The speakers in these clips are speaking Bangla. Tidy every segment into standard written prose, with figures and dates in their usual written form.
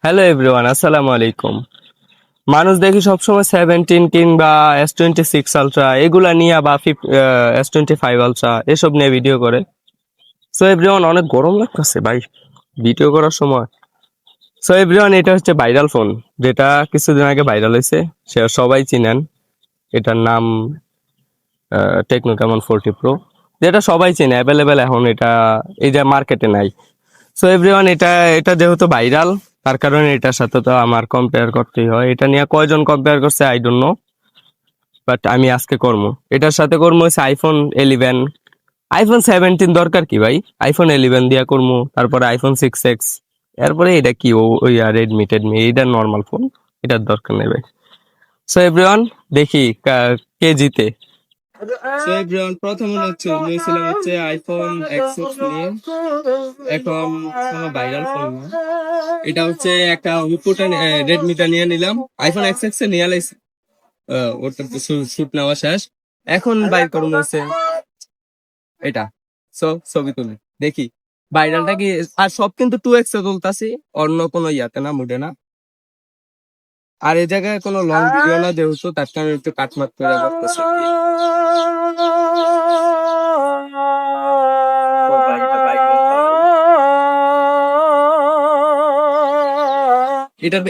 হ্যালো এভরিওয়ান, আসসালামু আলাইকুম। মানুষ দেখি সবসময় 17 কিংবা S26 আলট্রা এগুলা নিয়ে বা S25 আলট্রা এসব নিয়ে ভিডিও করে। সো এভরিওয়ান, অনেক গরম লাগতেছে ভাই ভিডিও করার সময়। সো এভরিওয়ান, এটা হচ্ছে ভাইরাল ফোন, যেটা কিছুদিন আগে ভাইরাল হয়েছে। সে সবাই চিনেন। এটার নাম টেকনো ক্যামন 40 প্রো, যেটা সবাই চিনে, অ্যাভেলেবেল এখন এটা এই যে মার্কেটে নাই। সো এভরিওয়ান, এটা এটা যেহেতু ভাইরাল, তার কারণে এটার সাথে তো আমার কম্পেয়ার করতেই হয়। এটা নিয়ে কয়জন কম্পেয়ার করছে আই ডোন্ট নো, বাট আমি আজকে করবো। এটার সাথে করবো হচ্ছে iPhone 11। iPhone 17 দরকার কি ভাই? iPhone 11 দিয়া করবো, তারপরে iPhone 6s, এরপরে এটা কি ওই রেডমি টেডমি, এটা নর্মাল ফোন, এটার দরকার নেই ভাই। সো এভরিওয়ান, দেখি কে জিতে। সো এভরিওয়ান, প্রথমে হচ্ছে আইফোন এক্স নিয়ে। এখন কোনো ভাইরাল ফোন না, এটা হচ্ছে একটা ওপোটা রেডমিটা নিয়ে নিলাম। iPhone X এ নিয়ে লাইছি, ওটা শুট নেওয়া শেষ। এখন বাইর করুন হচ্ছে এটা। সো ছবি তুলি, দেখি ভাইরালটা কি। আর সব কিন্তু 2x এ তুলতাছি, অন্য কোনো ইয়াতে না, মুডে না। আর এই জায়গায় কোনো লং ভিডিও না যেহেতু, তার কারণে একটু কাটমাট করে করতেছি।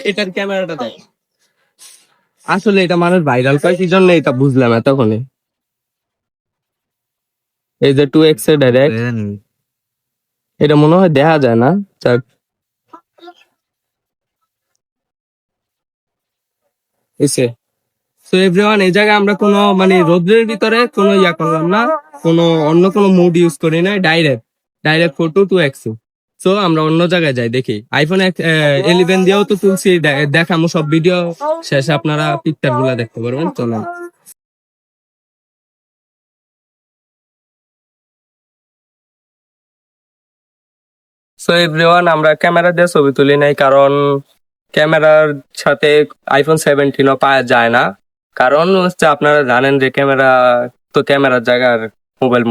এটার ক্যামেরাটা দেখ। আসলে এটা মানুষ ভাইরাল পায় কি জন্য, এটা বুঝলাম এতক্ষণে। এই যে 2x এ ডাইরেক্ট, এটা মনে হয় দেখা যায় না। যাক, এসে। সো এভরিওয়ান, এই জায়গায় আমরা কোনো মানে রোদ্রের ভিতরে কোনো ইয়া করলাম না, কোনো অন্য কোনো মুড ইউজ করি না, direct direct photo 2x। So আমরা অন্য জায়গায় যাই, দেখি iPhone 11 দিয়েও তো তুলছি, দেখামো সব ভিডিও শেষে আপনারা পিকচার গুলা দেখতে পারবেন। চলেন। সো এভরিওয়ান, আমরা ক্যামেরা দিয়ে ছবি তুলি নাই, কারণ ক্যামেরার সাথে iPhone 17ও পাওয়া যায় না। কারণ হচ্ছে আপনারা জানেন যে ক্যামেরা, তো ক্যামেরার জায়গার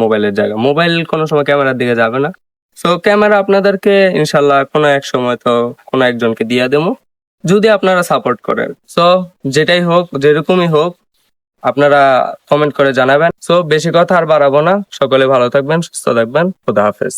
মোবাইলের জায়গা, মোবাইল কোনো সময় ক্যামেরার দিকে যাবে না। সো ক্যামেরা আপনাদেরকে ইনশাল্লাহ কোনো এক সময় তো কোনো একজনকে দিয়ে দেবো, যদি আপনারা সাপোর্ট করেন। সো যেটাই হোক, যেরকমই হোক, আপনারা কমেন্ট করে জানাবেন। সো বেশি কথা আর বাড়াবো না, সকলে ভালো থাকবেন, সুস্থ থাকবেন, খোদা হাফেজ।